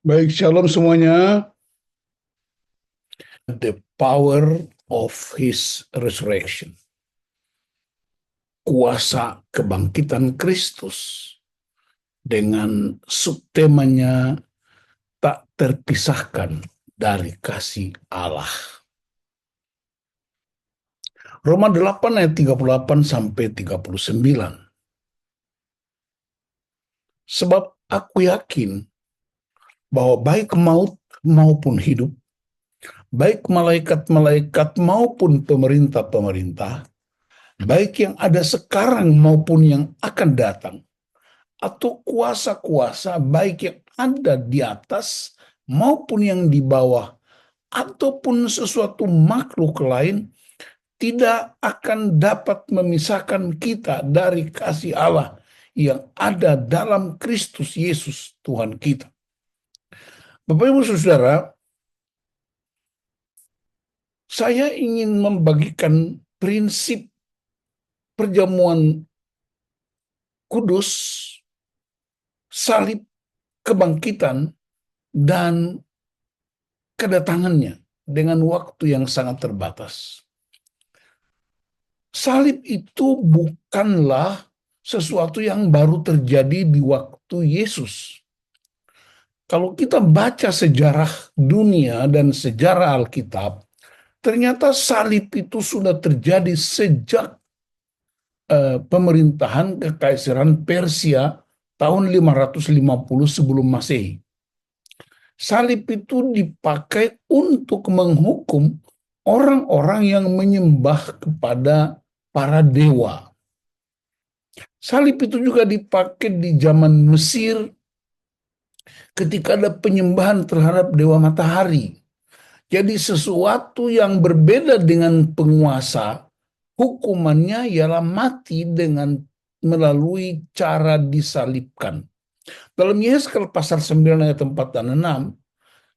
Baik, shalom semuanya. The power of his resurrection. Kuasa kebangkitan Kristus dengan subtemanya tak terpisahkan dari kasih Allah. Roma 8 ayat 38 sampai 39. Sebab aku yakin bahwa baik maut maupun hidup, baik malaikat-malaikat maupun pemerintah-pemerintah, baik yang ada sekarang maupun yang akan datang, atau kuasa-kuasa baik yang ada di atas maupun yang di bawah, ataupun sesuatu makhluk lain, tidak akan dapat memisahkan kita dari kasih Allah yang ada dalam Kristus Yesus Tuhan kita. Bapak Ibu Saudara, saya ingin membagikan prinsip perjamuan kudus, salib, kebangkitan, dan kedatangannya dengan waktu yang sangat terbatas. Salib itu bukanlah sesuatu yang baru terjadi di waktu Yesus. Kalau kita baca sejarah dunia dan sejarah Alkitab, ternyata salib itu sudah terjadi sejak pemerintahan Kekaisaran Persia tahun 550 sebelum Masehi. Salib itu dipakai untuk menghukum orang-orang yang menyembah kepada para dewa. Salib itu juga dipakai di zaman Mesir ketika ada penyembahan terhadap dewa matahari. Jadi sesuatu yang berbeda dengan penguasa, hukumannya ialah mati dengan melalui cara disalibkan. Dalam Yeskel pasal 9 ayat 4 dan 6,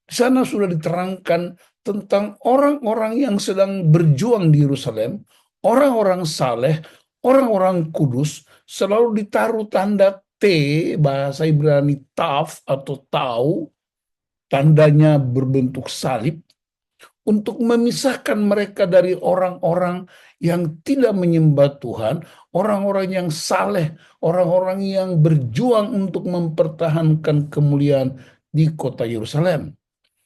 di sana sudah diterangkan tentang orang-orang yang sedang berjuang di Yerusalem, orang-orang saleh, orang-orang kudus, selalu ditaruh tanda T, bahasa Ibrani taf atau tau, tandanya berbentuk salib, untuk memisahkan mereka dari orang-orang yang tidak menyembah Tuhan, orang-orang yang saleh, orang-orang yang berjuang untuk mempertahankan kemuliaan di kota Yerusalem.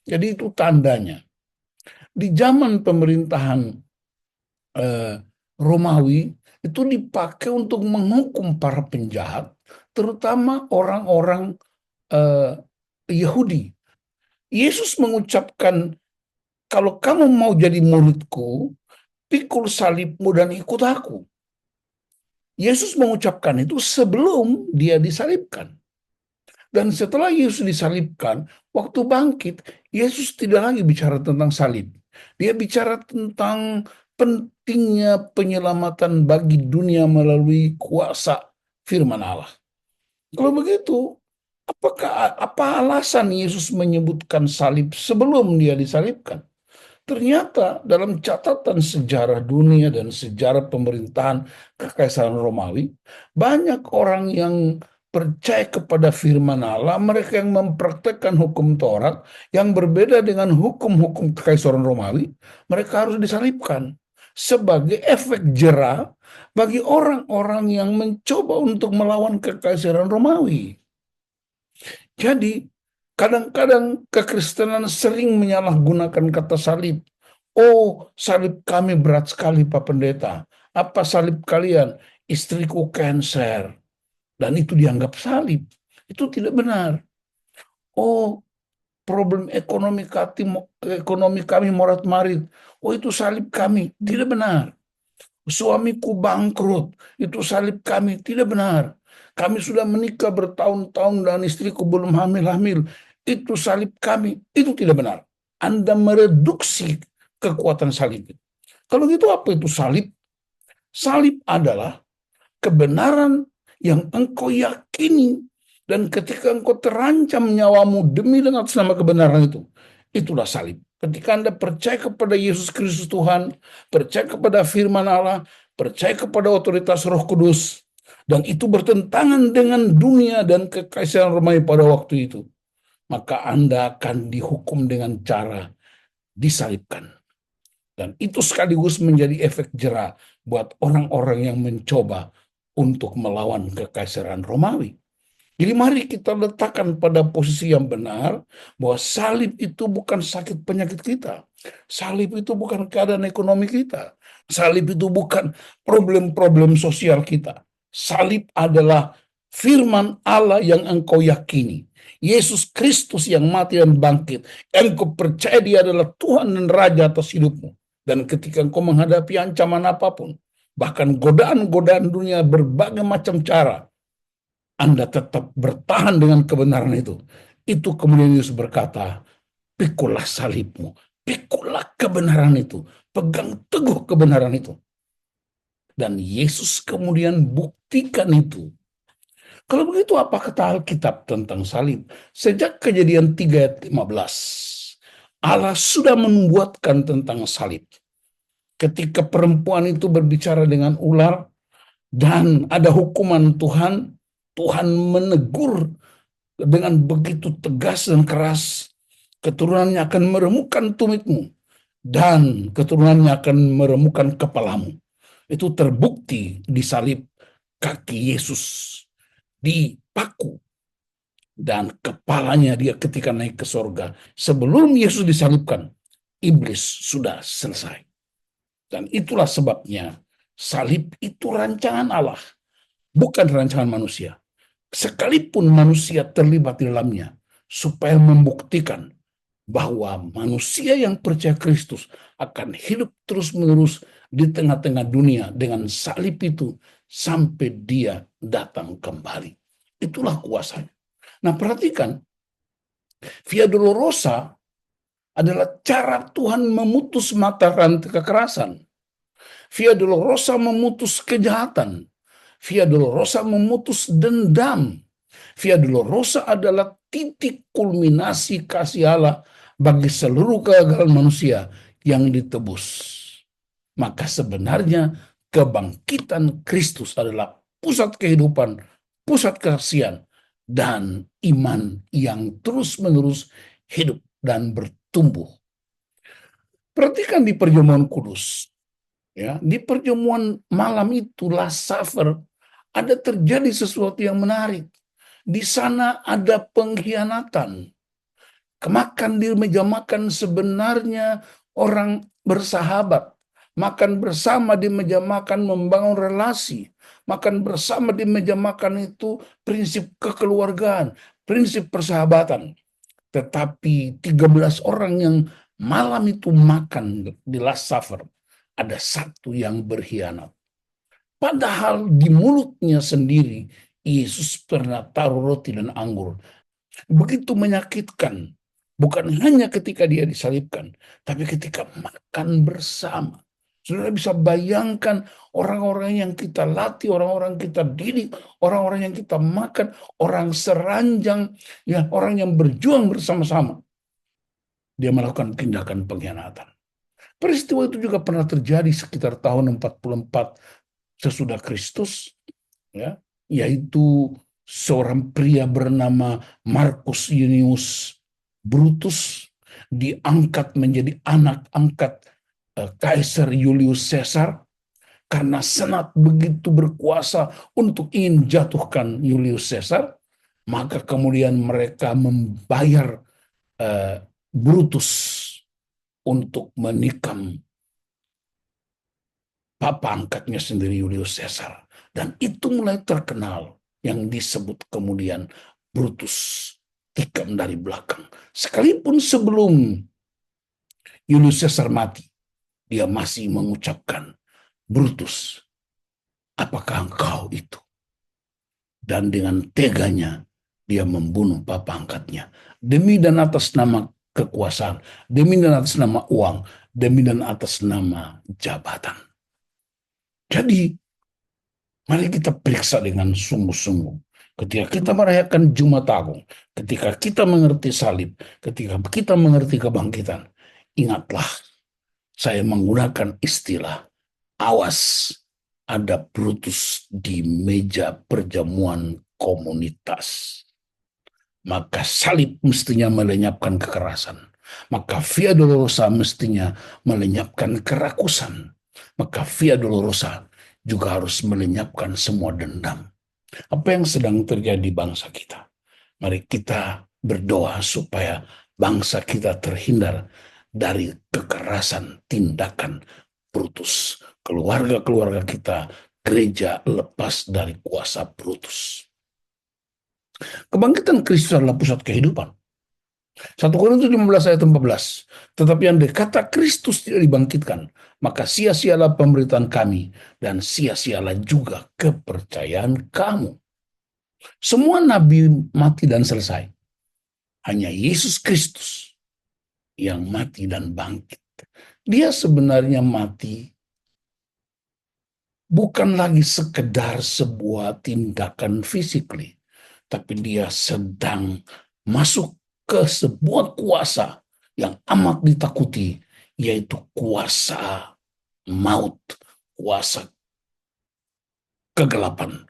Jadi itu tandanya. Di zaman pemerintahan Romawi itu dipakai untuk menghukum para penjahat, terutama orang-orang Yahudi. Yesus mengucapkan, kalau kamu mau jadi muridku, pikul salibmu dan ikut aku. Yesus mengucapkan itu sebelum dia disalibkan. Dan setelah Yesus disalibkan, waktu bangkit, Yesus tidak lagi bicara tentang salib. Dia bicara tentang pentingnya penyelamatan bagi dunia melalui kuasa firman Allah. Kalau begitu, apa alasan Yesus menyebutkan salib sebelum dia disalibkan? Ternyata dalam catatan sejarah dunia dan sejarah pemerintahan Kekaisaran Romawi, banyak orang yang percaya kepada firman Allah, mereka yang mempraktekkan hukum Taurat yang berbeda dengan hukum-hukum Kekaisaran Romawi, mereka harus disalibkan sebagai efek jera bagi orang-orang yang mencoba untuk melawan Kekaisaran Romawi. Jadi, kadang-kadang kekristenan sering menyalahgunakan kata salib. Oh, salib kami berat sekali, Pak Pendeta. Apa salib kalian? Istriku kanker. Dan itu dianggap salib. Itu tidak benar. Oh, problem ekonomi kami morat-marit. Oh, itu salib kami. Tidak benar. Suamiku bangkrut. Itu salib kami. Tidak benar. Kami sudah menikah bertahun-tahun dan istriku belum hamil-hamil. Itu salib kami. Itu tidak benar. Anda mereduksi kekuatan salib. Kalau gitu apa itu salib? Salib adalah kebenaran yang engkau yakini, dan ketika engkau terancam nyawamu demi dengan atas nama kebenaran itu, itulah salib. Ketika Anda percaya kepada Yesus Kristus Tuhan, percaya kepada firman Allah, percaya kepada otoritas Roh Kudus, dan itu bertentangan dengan dunia dan kekaisaran Romawi pada waktu itu, maka Anda akan dihukum dengan cara disalibkan. Dan itu sekaligus menjadi efek jera buat orang-orang yang mencoba untuk melawan kekaisaran Romawi. Jadi mari kita letakkan pada posisi yang benar bahwa salib itu bukan sakit penyakit kita. Salib itu bukan keadaan ekonomi kita. Salib itu bukan problem-problem sosial kita. Salib adalah firman Allah yang engkau yakini. Yesus Kristus yang mati dan bangkit. Engkau percaya dia adalah Tuhan dan Raja atas hidupmu. Dan ketika engkau menghadapi ancaman apapun, bahkan godaan-godaan dunia berbagai macam cara, Anda tetap bertahan dengan kebenaran itu. Itu kemudian Yesus berkata, pikulah salibmu, pikulah kebenaran itu, pegang teguh kebenaran itu. Dan Yesus kemudian buktikan itu. Kalau begitu apa kata Alkitab tentang salib? Sejak Kejadian 3 ayat 15, Allah sudah membuatkan tentang salib. Ketika perempuan itu berbicara dengan ular dan ada hukuman Tuhan, Tuhan menegur dengan begitu tegas dan keras, keturunannya akan meremukkan tumitmu dan keturunannya akan meremukkan kepalamu. Itu terbukti di salib kaki Yesus dipaku dan kepalanya dia ketika naik ke sorga. Sebelum Yesus disalibkan, iblis sudah selesai. Dan itulah sebabnya salib itu rancangan Allah, bukan rancangan manusia. Sekalipun manusia terlibat di dalamnya, supaya membuktikan bahwa manusia yang percaya Kristus akan hidup terus-menerus di tengah-tengah dunia dengan salib itu sampai dia datang kembali. Itulah kuasanya. Nah, perhatikan, Via Dolorosa adalah cara Tuhan memutus mata rantai kekerasan. Via Dolorosa memutus kejahatan. Via Dolorosa memutus dendam. Via Dolorosa adalah titik kulminasi kasih Allah bagi seluruh kegagalan manusia yang ditebus. Maka sebenarnya kebangkitan Kristus adalah pusat kehidupan, pusat kesaksian, dan iman yang terus-menerus hidup dan bertumbuh. Perhatikan di perjamuan kudus. Ya, di perjamuan malam itu Last Supper ada terjadi sesuatu yang menarik. Di sana ada pengkhianatan. Makan di meja makan sebenarnya orang bersahabat. Makan bersama di meja makan membangun relasi. Makan bersama di meja makan itu prinsip kekeluargaan, prinsip persahabatan. Tetapi 13 orang yang malam itu makan di Last Supper, ada satu yang berkhianat. Padahal di mulutnya sendiri Yesus pernah taruh roti dan anggur. Begitu menyakitkan. Bukan hanya ketika dia disalibkan, tapi ketika makan bersama. Saudara bisa bayangkan orang-orang yang kita latih, orang-orang kita didik, orang-orang yang kita makan, orang seranjang, ya, orang yang berjuang bersama-sama. Dia melakukan tindakan pengkhianatan. Peristiwa itu juga pernah terjadi sekitar tahun 44 sesudah Kristus, ya, yaitu seorang pria bernama Marcus Junius Brutus diangkat menjadi anak angkat Kaisar Julius Caesar karena senat begitu berkuasa untuk ingin jatuhkan Julius Caesar, maka kemudian mereka membayar Brutus untuk menikam papa angkatnya sendiri Julius Caesar. Dan itu mulai terkenal yang disebut kemudian Brutus tikam dari belakang. Sekalipun sebelum Julius Caesar mati, dia masih mengucapkan, Brutus, apakah engkau itu? Dan dengan teganya dia membunuh papa angkatnya. Demi dan atas nama kekuasaan, demi dan atas nama uang, demi dan atas nama jabatan. Jadi, mari kita periksa dengan sungguh-sungguh. Ketika kita merayakan Jumat Agung, ketika kita mengerti salib, ketika kita mengerti kebangkitan, ingatlah, saya menggunakan istilah, awas, ada Brutus di meja perjamuan komunitas. maka salib mestinya melenyapkan kekerasan. Maka Via Dolorosa mestinya melenyapkan kerakusan. Maka Via Dolorosa juga harus melenyapkan semua dendam. Apa yang sedang terjadi bangsa kita? Mari kita berdoa supaya bangsa kita terhindar dari kekerasan tindakan brutus. Keluarga-keluarga kita, gereja lepas dari kuasa brutus. Kebangkitan Kristus adalah pusat kehidupan. 1 Korintus 15 ayat 14. Tetapi yang kata Kristus tidak dibangkitkan, maka sia-sialah pemberitaan kami dan sia-sialah juga kepercayaan kamu. Semua nabi mati dan selesai. Hanya Yesus Kristus yang mati dan bangkit. Dia sebenarnya mati bukan lagi sekedar sebuah tindakan physically, tapi dia sedang masuk ke sebuah kuasa yang amat ditakuti, yaitu kuasa maut, kuasa kegelapan,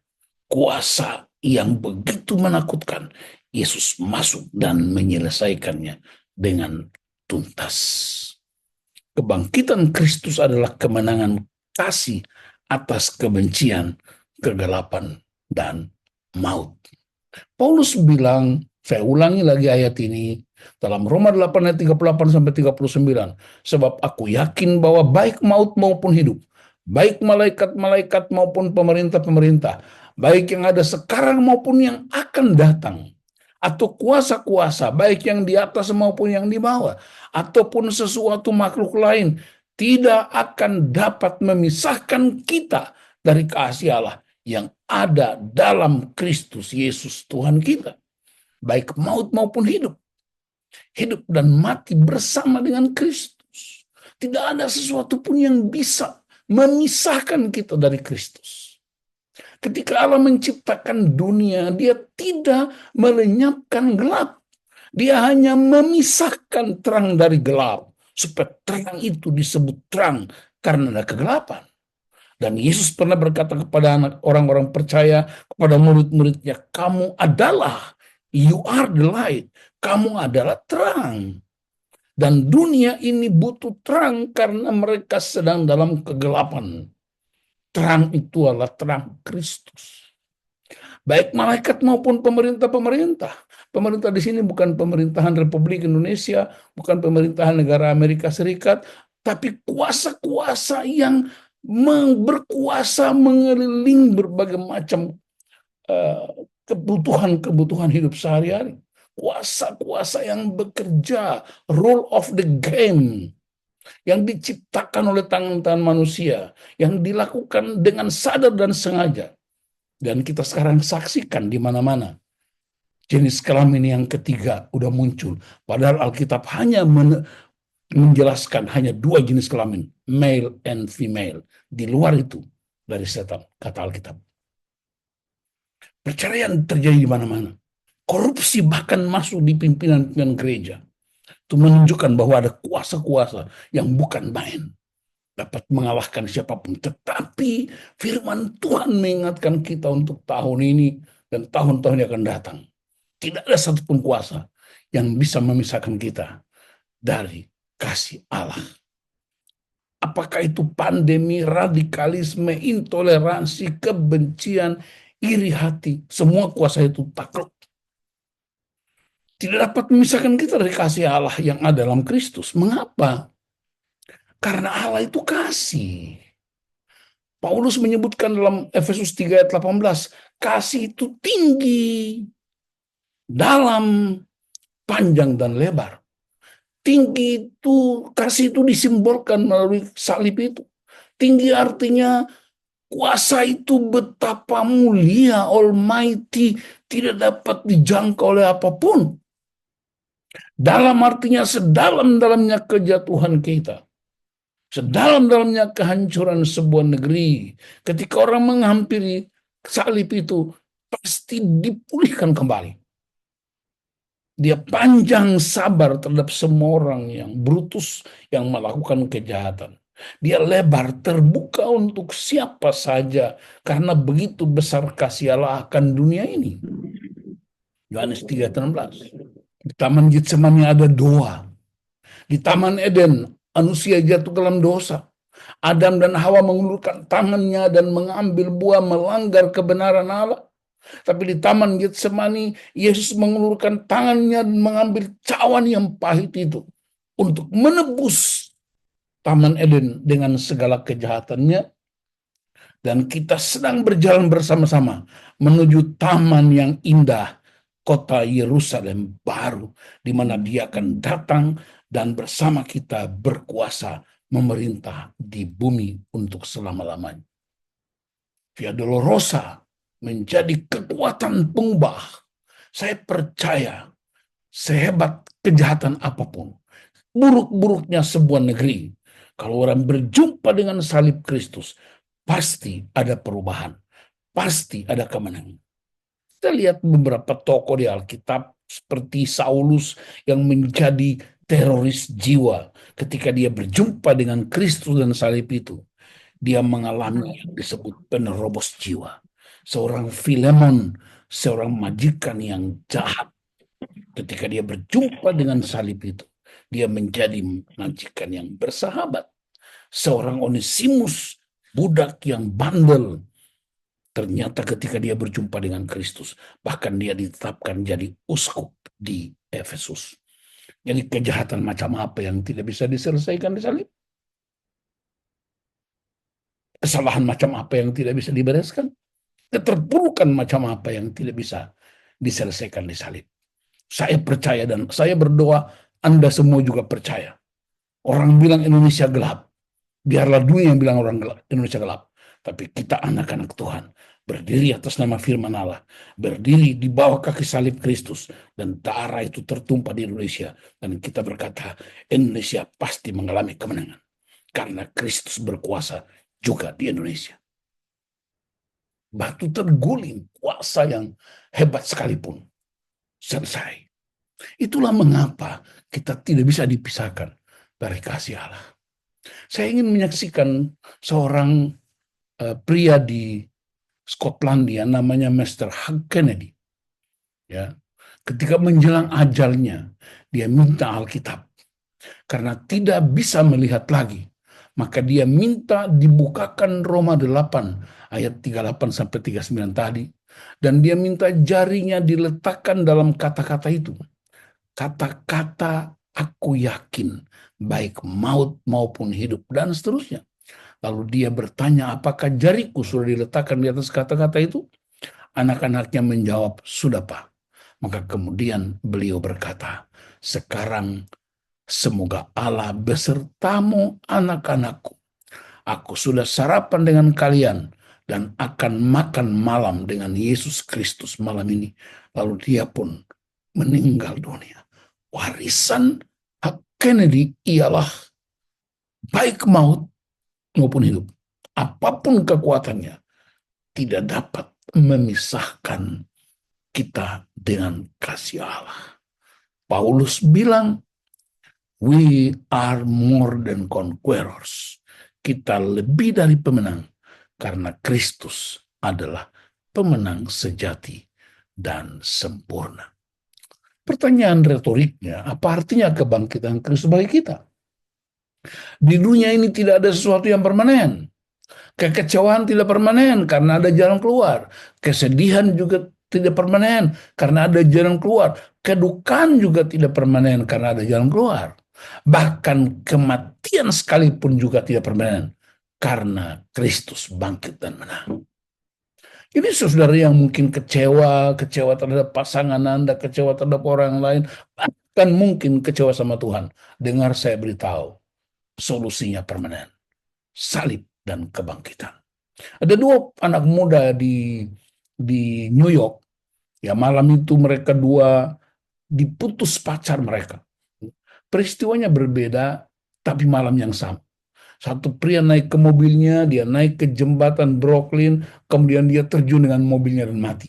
kuasa yang begitu menakutkan. Yesus masuk dan menyelesaikannya dengan tuntas. Kebangkitan Kristus adalah kemenangan kasih atas kebencian, kegelapan, dan maut. Paulus bilang, saya ulangi lagi ayat ini, dalam Roma 8 ayat 38 sampai 39, sebab aku yakin bahwa baik maut maupun hidup, baik malaikat-malaikat maupun pemerintah-pemerintah, baik yang ada sekarang maupun yang akan datang, atau kuasa-kuasa, baik yang di atas maupun yang di bawah, ataupun sesuatu makhluk lain, tidak akan dapat memisahkan kita dari kasih Allah yang ada dalam Kristus Yesus Tuhan kita. Baik maut maupun hidup. Hidup dan mati bersama dengan Kristus. Tidak ada sesuatu pun yang bisa memisahkan kita dari Kristus. Ketika Allah menciptakan dunia, dia tidak melenyapkan gelap. Dia hanya memisahkan terang dari gelap. Supaya terang itu disebut terang karena ada kegelapan. Dan Yesus pernah berkata kepada orang-orang percaya, kepada murid-muridnya, kamu adalah, you are the light, kamu adalah terang. Dan dunia ini butuh terang karena mereka sedang dalam kegelapan. Terang itu adalah terang Kristus. Baik malaikat maupun pemerintah-pemerintah. Pemerintah di sini bukan pemerintahan Republik Indonesia, bukan pemerintahan negara Amerika Serikat, tapi kuasa-kuasa yang berkuasa mengeliling berbagai macam kebutuhan-kebutuhan hidup sehari-hari. Kuasa-kuasa yang bekerja, rule of the game, yang diciptakan oleh tangan-tangan manusia, yang dilakukan dengan sadar dan sengaja. Dan kita sekarang saksikan di mana-mana. Jenis kelamin yang ketiga udah muncul. Padahal Alkitab hanya menjelaskan hanya 2 jenis kelamin, male and female. Di luar itu dari setan, kata Alkitab. Perceraian terjadi di mana-mana. Korupsi bahkan masuk di pimpinan-pimpinan gereja. Itu menunjukkan bahwa ada kuasa-kuasa yang bukan main. Dapat mengalahkan siapapun. Tetapi firman Tuhan mengingatkan kita untuk tahun ini dan tahun-tahun yang akan datang. Tidak ada satupun kuasa yang bisa memisahkan kita dari kasih Allah. Apakah itu pandemi, radikalisme, intoleransi, kebencian, iri hati, semua kuasa itu takluk. Tidak dapat memisahkan kita dari kasih Allah yang ada dalam Kristus. Mengapa? Karena Allah itu kasih. Paulus menyebutkan dalam Efesus 3 ayat 18, kasih itu tinggi, dalam, panjang, dan lebar. Tinggi itu, kasih itu disimbolkan melalui salib itu. Tinggi artinya kuasa itu betapa mulia, almighty, tidak dapat dijangkau oleh apapun. Dalam artinya sedalam-dalamnya kejatuhan kita. Sedalam-dalamnya kehancuran sebuah negeri. Ketika orang menghampiri salib itu, pasti dipulihkan kembali. Dia panjang sabar terhadap semua orang yang brutus, yang melakukan kejahatan. Dia lebar terbuka untuk siapa saja, karena begitu besar kasih Allah akan dunia ini. Yohanes 3:16. Di Taman Getsemani ada doa. Di Taman Eden, manusia jatuh ke dalam dosa. Adam dan Hawa mengulurkan tangannya dan mengambil buah melanggar kebenaran Allah. Tapi di Taman Getsemani, Yesus mengulurkan tangannya dan mengambil cawan yang pahit itu untuk menebus Taman Eden dengan segala kejahatannya. Dan kita sedang berjalan bersama-sama menuju taman yang indah, kota Yerusalem baru, di mana Dia akan datang dan bersama kita berkuasa memerintah di bumi untuk selama-lamanya. Via Dolorosa menjadi kekuatan pengubah. Saya percaya sehebat kejahatan apapun, buruk-buruknya sebuah negeri, kalau orang berjumpa dengan salib Kristus, pasti ada perubahan, pasti ada kemenangan. Kita lihat beberapa tokoh di Alkitab seperti Saulus yang menjadi teroris jiwa ketika dia berjumpa dengan Kristus dan salib itu. Dia mengalami yang disebut penerobos jiwa. Seorang Filemon, seorang majikan yang jahat, ketika dia berjumpa dengan salib itu, dia menjadi majikan yang bersahabat. Seorang Onesimus, budak yang bandel, ternyata ketika dia berjumpa dengan Kristus, bahkan dia ditetapkan jadi uskup di Efesus. Jadi kejahatan macam apa yang tidak bisa diselesaikan di salib? Kesalahan macam apa yang tidak bisa dibereskan? Keterpurukan macam apa yang tidak bisa diselesaikan di salib? Saya percaya dan saya berdoa Anda semua juga percaya. Orang bilang Indonesia gelap. Biarlah dunia yang bilang orang gelap, Indonesia gelap. Tapi kita anak-anak Tuhan, berdiri atas nama firman Allah, berdiri di bawah kaki salib Kristus, dan darah itu tertumpah di Indonesia. Dan kita berkata, Indonesia pasti mengalami kemenangan. Karena Kristus berkuasa juga di Indonesia. Batu terguling, kuasa yang hebat sekalipun, selesai. Itulah mengapa kita tidak bisa dipisahkan dari kasih Allah. Saya ingin menyaksikan seorang pria di Skotlandia namanya Mr. Hugh Kennedy. Ya, ketika menjelang ajalnya, dia minta Alkitab karena tidak bisa melihat lagi. Maka dia minta dibukakan Roma 8 ayat 38 sampai 39 tadi, dan dia minta jarinya diletakkan dalam kata-kata itu. Kata-kata aku yakin, baik maut maupun hidup, dan seterusnya. Lalu dia bertanya, apakah jariku sudah diletakkan di atas kata-kata itu? Anak-anaknya menjawab, sudah Pak. Maka kemudian beliau berkata, sekarang semoga Allah besertamu anak-anakku. Aku sudah sarapan dengan kalian dan akan makan malam dengan Yesus Kristus malam ini. Lalu dia pun meninggal dunia. Warisan Kennedy ialah baik maut maupun hidup. Apapun kekuatannya, tidak dapat memisahkan kita dengan kasih Allah. Paulus bilang, we are more than conquerors. Kita lebih dari pemenang karena Kristus adalah pemenang sejati dan sempurna. Pertanyaan retoriknya, apa artinya kebangkitan Kristus bagi kita? Di dunia ini tidak ada sesuatu yang permanen. Kekecewaan tidak permanen karena ada jalan keluar. Kesedihan juga tidak permanen karena ada jalan keluar. Kedukaan juga tidak permanen karena ada jalan keluar. Bahkan kematian sekalipun juga tidak permanen karena Kristus bangkit dan menang. Ini saudara yang mungkin kecewa terhadap pasangan Anda, kecewa terhadap orang lain, bahkan mungkin kecewa sama Tuhan. Dengar saya beritahu, solusinya permanen. Salib dan kebangkitan. Ada dua anak muda di New York. Ya, malam itu mereka dua diputus pacar mereka. Peristiwanya berbeda, tapi malam yang sama. Satu pria naik ke mobilnya, dia naik ke jembatan Brooklyn, kemudian dia terjun dengan mobilnya dan mati.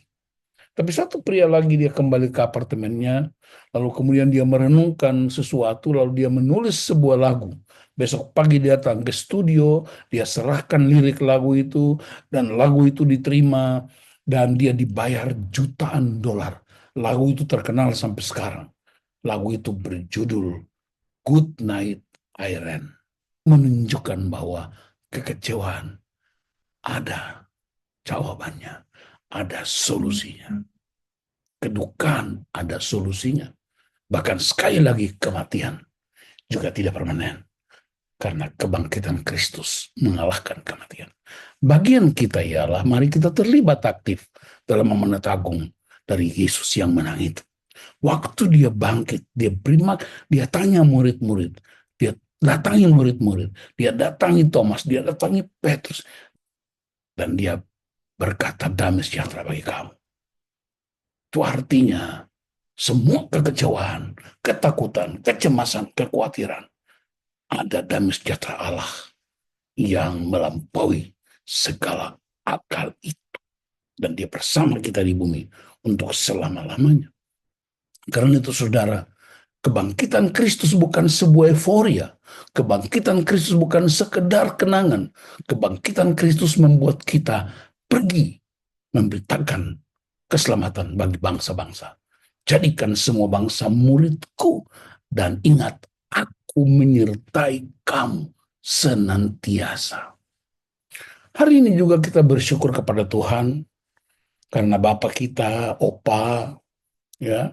Tapi satu pria lagi dia kembali ke apartemennya, lalu kemudian dia merenungkan sesuatu, lalu dia menulis sebuah lagu. Besok pagi dia datang ke studio, dia serahkan lirik lagu itu, dan lagu itu diterima, dan dia dibayar jutaan dolar. Lagu itu terkenal sampai sekarang. Lagu itu berjudul Good Night Irene. Menunjukkan bahwa kekecewaan ada jawabannya, ada solusinya. Kedukaan ada solusinya. Bahkan sekali lagi kematian juga tidak permanen. Karena kebangkitan Kristus mengalahkan kematian. Bagian kita ialah mari kita terlibat aktif dalam amanat agung dari Yesus yang menang itu. Waktu dia bangkit, dia tanya murid-murid, dia datangi murid-murid, dia datangi Thomas, dia datangi Petrus, dan dia berkata damai sejahtera bagi kamu. Itu artinya semua kekecewaan, ketakutan, kecemasan, kekhawatiran, ada damai sejahtera Allah yang melampaui segala akal itu. Dan dia bersama kita di bumi untuk selama-lamanya. Karena itu saudara, kebangkitan Kristus bukan sebuah euforia. Kebangkitan Kristus bukan sekedar kenangan. Kebangkitan Kristus membuat kita pergi memberitakan keselamatan bagi bangsa-bangsa. Jadikan semua bangsa muridku, dan ingat, aku menyertai kamu senantiasa. Hari ini juga kita bersyukur kepada Tuhan karena Bapak kita, Opa, ya,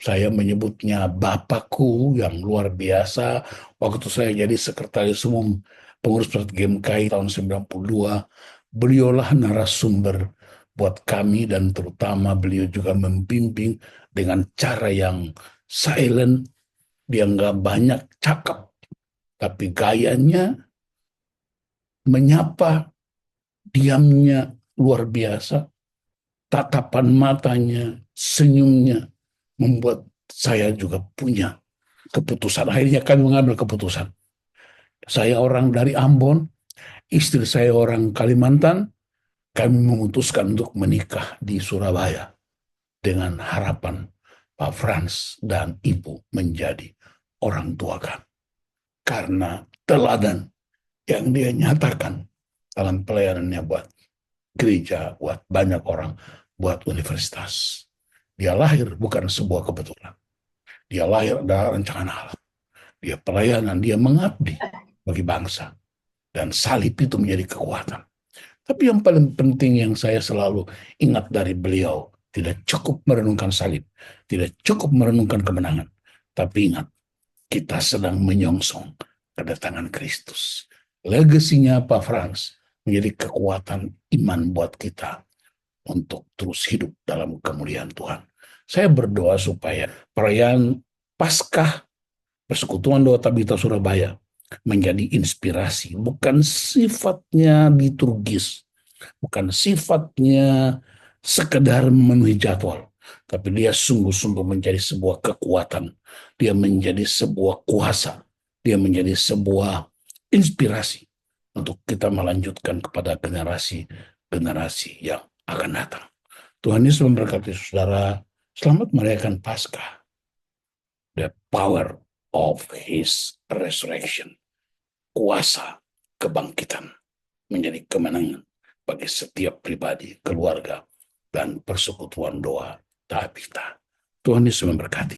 saya menyebutnya Bapakku yang luar biasa. Waktu saya jadi sekretaris umum pengurus pusat GMKI tahun 92, beliaulah narasumber buat kami, dan terutama beliau juga membimbing dengan cara yang silent. Dia nggak banyak cakap, tapi gayanya menyapa, diamnya luar biasa, tatapan matanya, senyumnya membuat saya juga punya keputusan. Akhirnya kami mengambil keputusan. Saya orang dari Ambon, istri saya orang Kalimantan, kami memutuskan untuk menikah di Surabaya dengan harapan Pak Frans dan Ibu menjadi orang tua kami. Karena teladan yang dia nyatakan dalam pelayanannya buat gereja, buat banyak orang, buat universitas. Dia lahir bukan sebuah kebetulan. Dia lahir dari rancangan Allah. Dia pelayanan, dia mengabdi bagi bangsa. Dan salib itu menjadi kekuatan. Tapi yang paling penting yang saya selalu ingat dari beliau, tidak cukup merenungkan salib, tidak cukup merenungkan kemenangan. Tapi ingat, kita sedang menyongsong kedatangan Kristus. Legasinya Pak Frans menjadi kekuatan iman buat kita untuk terus hidup dalam kemuliaan Tuhan. Saya berdoa supaya perayaan Paskah Persekutuan Doa Tabita Surabaya menjadi inspirasi, bukan sifatnya liturgis, bukan sifatnya sekedar memenuhi jadwal, tapi dia sungguh-sungguh menjadi sebuah kekuatan, dia menjadi sebuah kuasa, dia menjadi sebuah inspirasi untuk kita melanjutkan kepada generasi-generasi yang akan datang. Tuhan Yesus memberkati saudara. Selamat merayakan Paskah. The power of His resurrection. Kuasa kebangkitan menjadi kemenangan bagi setiap pribadi, keluarga, dan persekutuan doa Tabita. Tuhan Yesus memberkati.